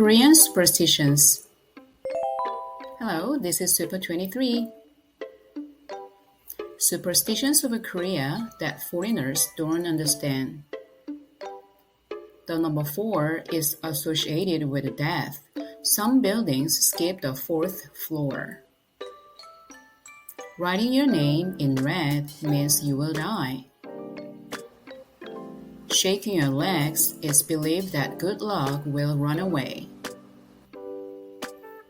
Korean superstitions. Hello, this is Super23. Superstitions of Korea that foreigners don't understand. The number 4 is associated with death. Some buildings skip the 4th floor. Writing your name in red means you will die. Shaking your legs is believed that good luck will run away.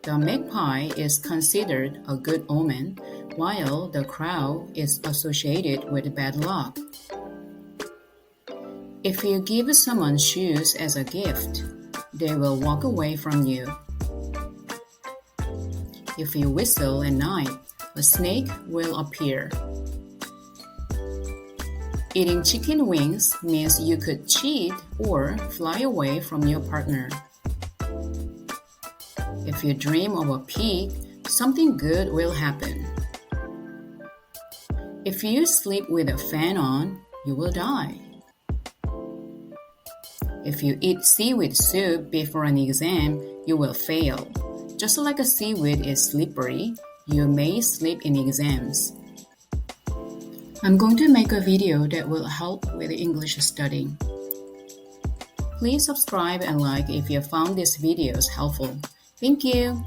The magpie is considered a good omen, while the crow is associated with bad luck. If you give someone shoes as a gift, they will walk away from you. If you whistle at night, a snake will appear. Eating chicken wings means you could cheat or fly away from your partner. If you dream of a pig, something good will happen. If you sleep with a fan on, you will die. If you eat seaweed soup before an exam, you will fail. Just like a seaweed is slippery, you may slip in exams. I'm going to make a video that will help with English studying. Please subscribe and like if you found these videos helpful. Thank you!